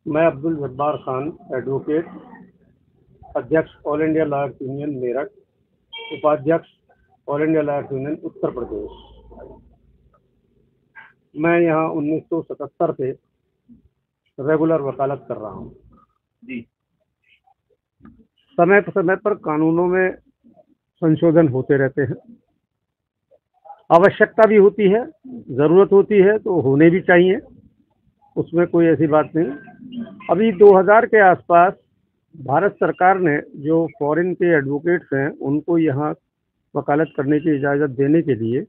मैं अब्दुल जब्बार खान, एडवोकेट, अध्यक्ष all India lawyers union Meerut, उपाध्यक्ष all India lawyers union Uttar Pradesh. मैं यहाँ 1977 से रेगुलर वकालत कर रहा हूँ। समय समय पर कानूनों में संशोधन होते रहते हैं, आवश्यकता भी होती है, ज़रूरत होती है तो होने भी चाहिए, उसमें कोई ऐसी बात नहीं। अभी 2000 के आसपास भारत सरकार ने जो फॉरेन के एडवोकेट्स हैं उनको यहाँ वकालत करने की इजाज़त देने के लिए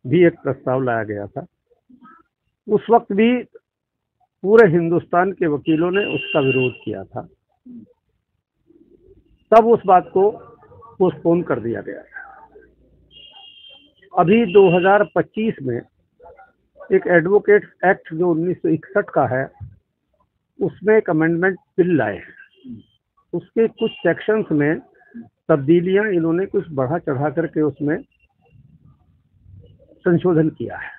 भी एक प्रस्ताव लाया गया था। उस वक्त भी पूरे हिंदुस्तान के वकीलों ने उसका विरोध किया था, तब उस बात को पोस्टपोन कर दिया गया। अभी 2025 में एक एडवोकेट्स एक्ट जो 1961 का है, उसमें एक अमेंडमेंट बिल लाए हैं। उसके कुछ सेक्शंस में तब्दीलियां इन्होंने कुछ बढ़ा चढ़ा करके उसमें संशोधन किया है।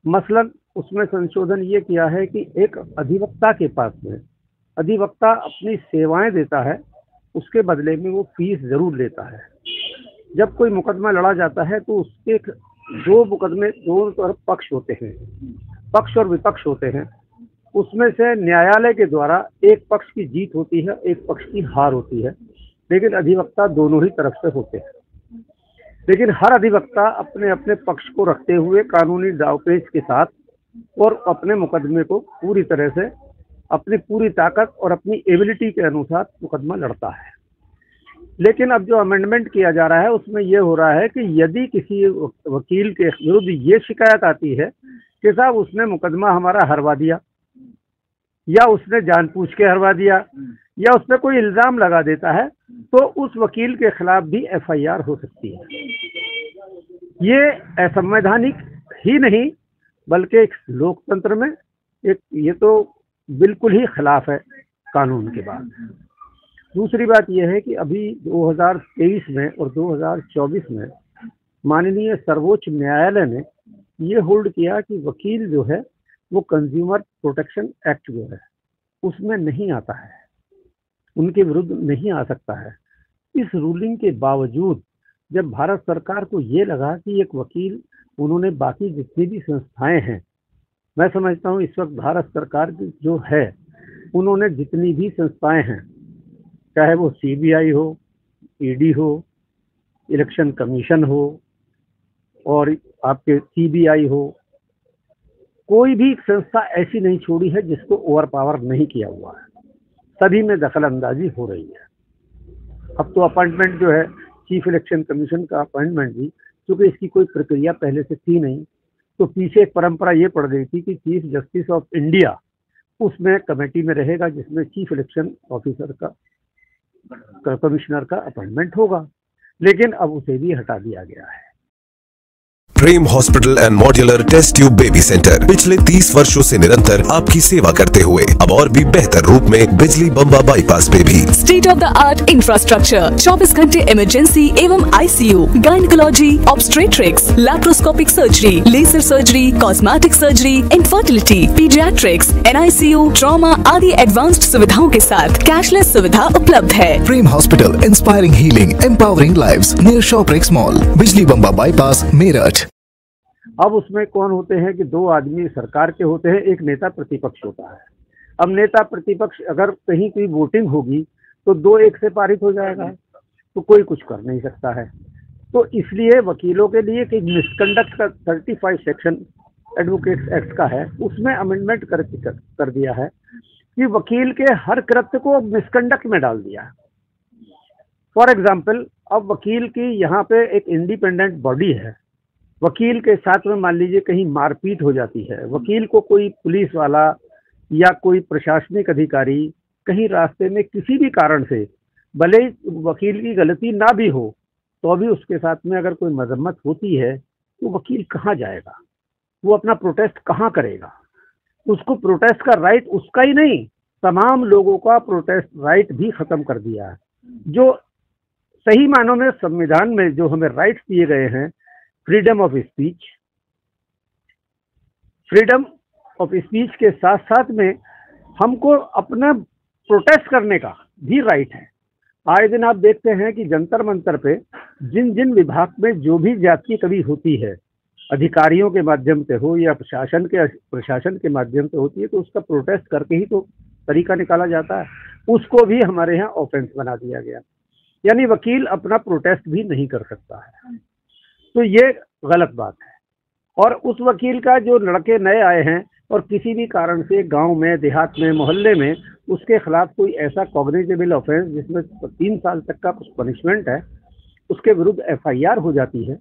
मसलन उसमें संशोधन ये किया है कि एक अधिवक्ता के पास में अधिवक्ता अपनी सेवाएं देता है, उसके बदले में वो फीस जरूर लेता है। जब कोई मुकदमा लड़ा जाता है तो उसके दो मुकदमे, दोनों तरफ पक्ष होते हैं, पक्ष और विपक्ष होते हैं। उसमें से न्यायालय के द्वारा एक पक्ष की जीत होती है, एक पक्ष की हार होती है, लेकिन अधिवक्ता दोनों ही तरफ से होते हैं। लेकिन हर अधिवक्ता अपने अपने पक्ष को रखते हुए कानूनी दावपेच के साथ और अपने मुकदमे को पूरी तरह से अपनी पूरी ताकत और अपनी एबिलिटी के अनुसार मुकदमा लड़ता है। लेकिन अब जो अमेंडमेंट किया जा रहा है उसमें यह हो रहा है कि यदि किसी वकील के विरुद्ध ये शिकायत आती है कि साहब उसने मुकदमा हमारा हरवा दिया, या उसने जानबूझ के हरवा दिया, या उस पर कोई इल्ज़ाम लगा देता है, तो उस वकील के खिलाफ भी FIR हो सकती है। ये असंवैधानिक ही नहीं बल्कि एक लोकतंत्र में ये तो बिल्कुल ही खिलाफ है कानून के बाद। दूसरी बात यह है कि अभी 2023 में और 2024 में माननीय सर्वोच्च न्यायालय ने ये होल्ड किया कि वकील जो है वो कंज्यूमर प्रोटेक्शन एक्ट जो है उसमें नहीं आता है, उनके विरुद्ध नहीं आ सकता है। इस रूलिंग के बावजूद जब भारत सरकार को ये लगा कि एक वकील, उन्होंने बाकी जितनी भी संस्थाएं हैं, मैं समझता हूँ इस वक्त भारत सरकार की जो है, उन्होंने जितनी भी संस्थाएं हैं, चाहे वो CBI हो, ED हो, इलेक्शन कमीशन हो और आपके CBI हो, कोई भी संस्था ऐसी नहीं छोड़ी है जिसको ओवर पावर नहीं किया हुआ है। सभी में दखल अंदाजी हो रही है। अब तो अपॉइंटमेंट जो है चीफ इलेक्शन कमीशन का अपॉइंटमेंट भी, क्योंकि इसकी कोई प्रक्रिया पहले से थी नहीं, तो पीछे एक परंपरा ये पड़ गई थी कि चीफ जस्टिस ऑफ इंडिया उसमें कमेटी में रहेगा जिसमें चीफ इलेक्शन ऑफिसर का कमिश्नर का अपॉइंटमेंट होगा, लेकिन अब उसे भी हटा दिया गया है। Prem hospital and modular test tube baby centre पिछले 30 वर्षों से निरंतर आपकी सेवा करते हुए अब और भी बेहतर रूप में बिजली बम्बा बाईपास पे भी state of the art infrastructure, 24 घंटे इमरजेंसी एवं ICU, gynaecology, obstetrics, laparoscopic surgery, laser surgery, cosmetic surgery, infertility, paediatrics, NICU, trauma आदि एडवांस्ड सुविधाओं के साथ कैशलेस सुविधा उपलब्ध है। Prem hospital, inspiring healing, empowering lives, near Shoprix mall, Bijli Bamba bypass, Meerut. अब उसमें कौन होते हैं कि दो आदमी सरकार के होते हैं, एक नेता प्रतिपक्ष होता है। अब नेता प्रतिपक्ष अगर कहीं कोई वोटिंग होगी तो 2-1 से पारित हो जाएगा, तो कोई कुछ कर नहीं सकता है। तो इसलिए वकीलों के लिए कि मिसकंडक्ट का 35 सेक्शन एडवोकेट्स एक्ट का है, उसमें अमेंडमेंट कर दिया है कि वकील के हर कृत्य को मिसकंडक्ट में डाल दिया है। फॉर एग्जाम्पल, अब वकील की यहाँ पे एक इंडिपेंडेंट बॉडी है, वकील के साथ में मान लीजिए कहीं मारपीट हो जाती है, वकील को कोई पुलिस वाला या कोई प्रशासनिक अधिकारी कहीं रास्ते में किसी भी कारण से, भले वकील की गलती ना भी हो तो अभी उसके साथ में अगर कोई मजम्मत होती है तो वकील कहाँ जाएगा, वो अपना प्रोटेस्ट कहाँ करेगा? उसको प्रोटेस्ट का राइट उसका ही नहीं, तमाम लोगों का प्रोटेस्ट राइट भी खत्म कर दिया है। जो सही मानों में संविधान में जो हमें राइट्स दिए गए हैं, फ्रीडम ऑफ स्पीच के साथ साथ में हमको अपना प्रोटेस्ट करने का भी राइट है। आए दिन आप देखते हैं कि जंतर मंतर पे जिन जिन विभाग में जो भी जाति कभी होती है, अधिकारियों के माध्यम से हो या प्रशासन के माध्यम से होती है, तो उसका प्रोटेस्ट करके ही तो तरीका निकाला जाता है। उसको भी हमारे यहाँ ऑफेंस बना दिया गया, यानी वकील अपना प्रोटेस्ट भी नहीं कर सकता है। तो ये गलत बात है। और उस वकील का जो लड़के नए आए हैं और किसी भी कारण से गांव में, देहात में, मोहल्ले में उसके खिलाफ कोई ऐसा कॉग्निजेबल ऑफेंस जिसमें 3 साल तक का पनिशमेंट है, उसके विरुद्ध FIR हो जाती है,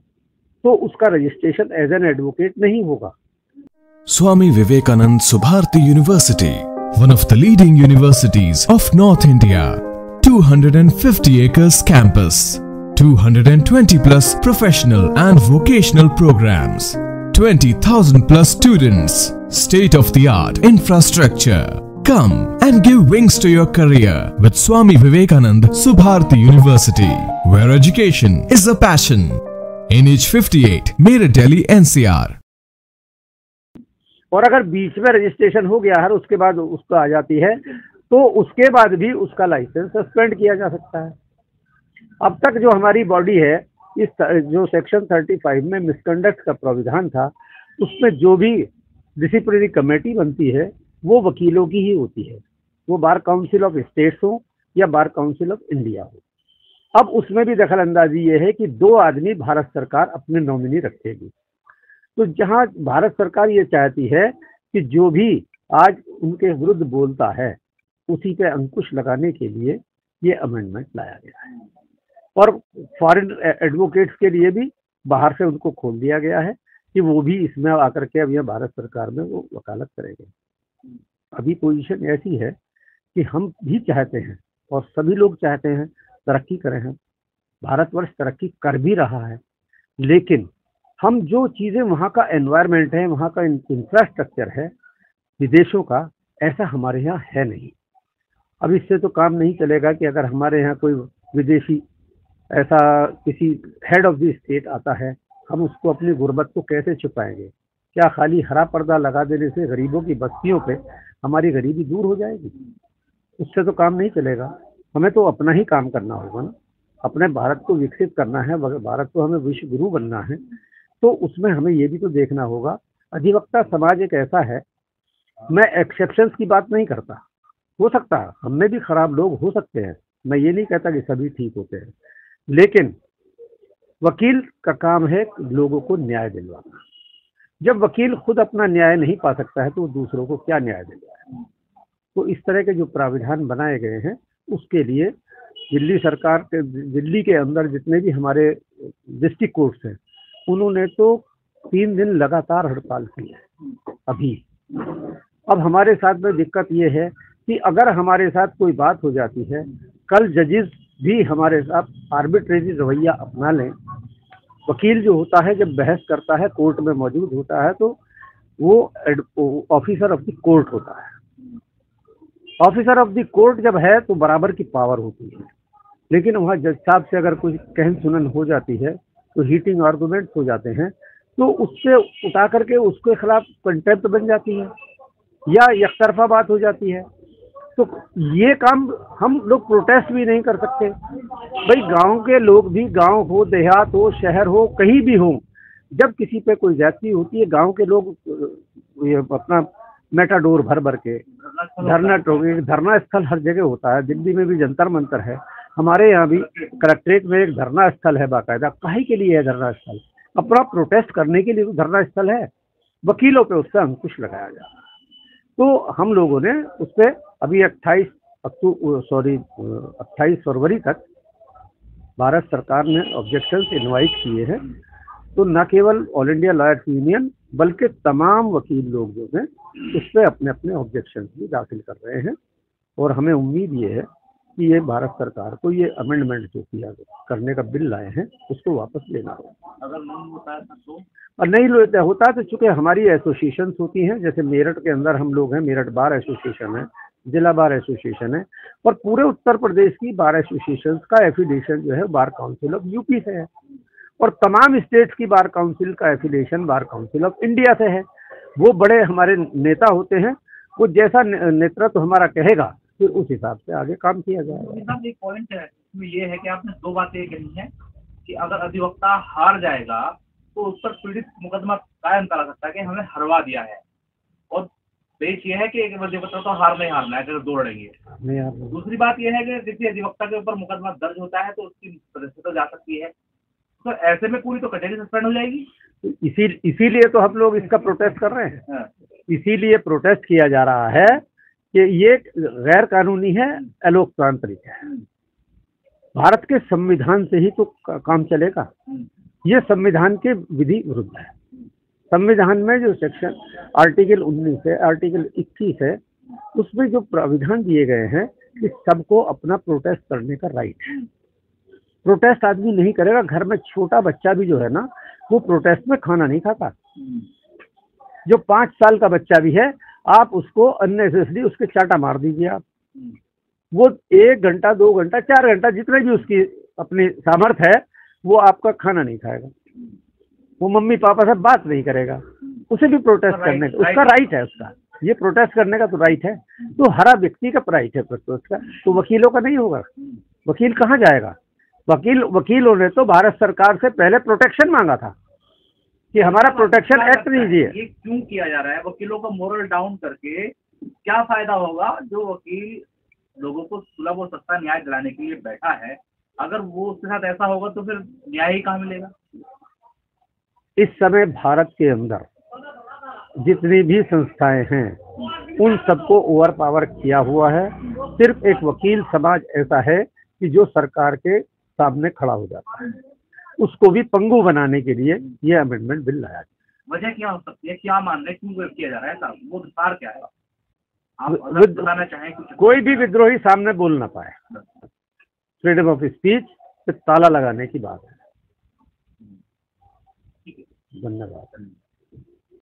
तो उसका रजिस्ट्रेशन एज एन एडवोकेट नहीं होगा। Swami Vivekanand Subharti University, one of the leading universities of North India. 250 acres campus, 220 plus professional and vocational programs, 20,000 plus students, state of the art infrastructure. Come and give wings to your career with Swami Vivekanand Subharti University, where education is a passion. NH58, Meerut, Delhi, NCR. और अगर बीच में registration हो गया है, उसके बाद उसका आ जाती है, तो उसके बाद भी उसका लाइसेंस सस्पेंड किया जा सकता है। अब तक जो हमारी बॉडी है, इस जो सेक्शन 35 में मिसकंडक्ट का प्राविधान था, उसमें जो भी डिसिप्लिनरी कमेटी बनती है वो वकीलों की ही होती है, वो बार काउंसिल ऑफ स्टेट्स हो या बार काउंसिल ऑफ इंडिया हो। अब उसमें भी दखल अंदाजी ये है कि 2 आदमी भारत सरकार अपने नॉमिनी रखेगी। तो जहां भारत सरकार ये चाहती है कि जो भी आज उनके विरुद्ध बोलता है उसी पे अंकुश लगाने के लिए ये अमेंडमेंट लाया गया है। और फॉरेन एडवोकेट्स के लिए भी बाहर से उनको खोल दिया गया है कि वो भी इसमें आकर के अब यह भारत सरकार में वो वकालत करेंगे। अभी पोजीशन ऐसी है कि हम भी चाहते हैं और सभी लोग चाहते हैं तरक्की करें हैं, भारतवर्ष तरक्की कर भी रहा है, लेकिन हम जो चीज़ें वहाँ का एनवायरनमेंट है, वहाँ का इंफ्रास्ट्रक्चर है विदेशों का, ऐसा हमारे यहाँ है नहीं। अब इससे तो काम नहीं चलेगा कि अगर हमारे यहाँ कोई विदेशी ऐसा किसी हेड ऑफ द स्टेट आता है, हम उसको अपनी गुर्बत को कैसे छुपाएंगे? क्या खाली हरा पर्दा लगा देने से गरीबों की बस्तियों पे हमारी गरीबी दूर हो जाएगी? उससे तो काम नहीं चलेगा। हमें तो अपना ही काम करना होगा ना, अपने भारत को विकसित करना है, भारत को हमें विश्व गुरु बनना है, तो उसमें हमें ये भी तो देखना होगा। अधिवक्ता समाज एक ऐसा है, मैं एक्सेप्शंस की बात नहीं करता, हो सकता है हम में भी खराब लोग हो सकते हैं, मैं ये नहीं कहता कि सभी ठीक होते हैं, लेकिन वकील का काम है लोगों को न्याय दिलवाना। जब वकील खुद अपना न्याय नहीं पा सकता है तो वो दूसरों को क्या न्याय दिलवाए? तो इस तरह के जो प्राविधान बनाए गए हैं उसके लिए दिल्ली सरकार के, दिल्ली के अंदर जितने भी हमारे डिस्ट्रिक्ट कोर्ट्स हैं, उन्होंने तो 3 दिन लगातार हड़ताल की है। अभी अब हमारे साथ में दिक्कत ये है कि अगर हमारे साथ कोई बात हो जाती है, कल जजेस भी हमारे साथ आर्बिट्रेरी रवैया अपना लें। वकील जो होता है जब बहस करता है, कोर्ट में मौजूद होता है, तो वो ऑफिसर ऑफ द कोर्ट होता है। ऑफिसर ऑफ द कोर्ट जब है तो बराबर की पावर होती है, लेकिन वहाँ जज साहब से अगर कुछ कहन सुनन हो जाती है तो हीटिंग आर्गूमेंट्स हो जाते हैं, तो उससे उठा करके उसके खिलाफ कंटेम्प्ट बन जाती है या एकतरफा बात हो जाती है। तो ये काम हम लोग प्रोटेस्ट भी नहीं कर सकते। भाई गांव के लोग भी, गांव हो, देहात हो, शहर हो, कहीं भी हो, जब किसी पे कोई ज्यादती होती है, गांव के लोग ये अपना मेटाडोर भर भर के धरना स्थल हर जगह होता है। दिल्ली में भी जंतर मंतर है, हमारे यहाँ भी कलेक्ट्रेट में एक धरना स्थल है बाकायदा। काहे के लिए है धरना स्थल? अपना प्रोटेस्ट करने के लिए तो धरना स्थल है। वकीलों पे उससे अंकुश लगाया जाए। तो हम लोगों ने उस पर अभी 28 फरवरी तक भारत सरकार ने ऑब्जेक्शंस इनवाइट किए हैं। तो न केवल ऑल इंडिया लॉयर्स यूनियन बल्कि तमाम वकील लोग जो हैं उस पर अपने अपने ऑब्जेक्शंस भी दाखिल कर रहे हैं। और हमें उम्मीद ये है कि ये भारत सरकार को ये अमेंडमेंट जो किया करने का बिल लाए हैं उसको वापस लेना होगा। अगर नहीं होता है तो, और नहीं होता तो चूँकि हमारी एसोसिएशंस होती हैं, जैसे मेरठ के अंदर हम लोग हैं, मेरठ बार एसोसिएशन है, जिला बार एसोसिएशन है, और पूरे उत्तर प्रदेश की बार एसोसिएशंस का एफिलिएशन जो है बार काउंसिल ऑफ यूपी से है, और तमाम स्टेट्स की बार काउंसिल का affiliation bar council of India से है। वो बड़े हमारे नेता होते हैं, वो जैसा नेतृत्व हमारा कहेगा फिर उस हिसाब से आगे काम किया जाएगा। एक पॉइंट है इसमें ये है कि आपने दो बातें कही हैं कि अगर अधिवक्ता हार जाएगा तो उस पर पीड़ित मुकदमा कायम करा सकता है कि हमें हरवा दिया है, और पेश ये है कि एक अधिवक्ता तो हार नहीं हारना है अगर दो लड़ेंगे। दूसरी बात यह है कि किसी अधिवक्ता के ऊपर मुकदमा दर्ज होता है तो उसकी सदस्यता जा सकती है, तो ऐसे में पूरी तो कचहरी सस्पेंड हो जाएगी। इसीलिए तो हम लोग इसका प्रोटेस्ट कर रहे हैं। इसीलिए प्रोटेस्ट किया जा रहा है कि ये गैर कानूनी है, अलोकतांत्रिक है। भारत के संविधान से ही तो काम चलेगा। ये संविधान के विधि विरुद्ध है। संविधान में जो सेक्शन आर्टिकल 19 है, आर्टिकल 21 है, उसमें जो प्राविधान दिए गए हैं कि सबको अपना प्रोटेस्ट करने का राइट है। प्रोटेस्ट आदमी नहीं करेगा, घर में छोटा बच्चा भी जो है ना वो प्रोटेस्ट में खाना नहीं खाता। जो 5 साल का बच्चा भी है आप उसको अननेसेसरी उसके चाटा मार दीजिए आप, वो 1 घंटा 2 घंटा 4 घंटा जितने भी उसकी अपनी सामर्थ्य है वो आपका खाना नहीं खाएगा, वो मम्मी पापा से बात नहीं करेगा। उसे भी प्रोटेस्ट करने का उसका राइट है, उसका ये प्रोटेस्ट करने का तो राइट है। तो हर व्यक्ति का राइट है प्रोटेस्ट का, तो वकीलों का नहीं होगा। वकील कहाँ जाएगा? वकीलों ने तो भारत सरकार से पहले प्रोटेक्शन मांगा था कि हमारा प्रोटेक्शन एक्ट दीजिए। ये क्यों किया जा रहा है? वकीलों का मोरल डाउन करके क्या फायदा होगा? जो वकील लोगों को सुलभ और सस्ता न्याय दिलाने के लिए बैठा है, अगर वो उसके साथ ऐसा होगा तो फिर न्याय ही कहाँ मिलेगा? इस समय भारत के अंदर जितनी भी संस्थाएं हैं उन सबको ओवर पावर किया हुआ है। सिर्फ एक वकील समाज ऐसा है कि जो सरकार के सामने खड़ा हो जाता है, उसको भी पंगु बनाने के लिए ये अमेंडमेंट बिल लाया। वजह क्या हो सकती है? क्या मान रहे, क्यों किया जा रहा है ऐसा? वो विस्तार क्या है? आप बताना चाहें कुछ? कोई भी विद्रोही सामने बोल ना पाए, फ्रीडम ऑफ स्पीच पे ताला लगाने की बात है। धन्यवाद।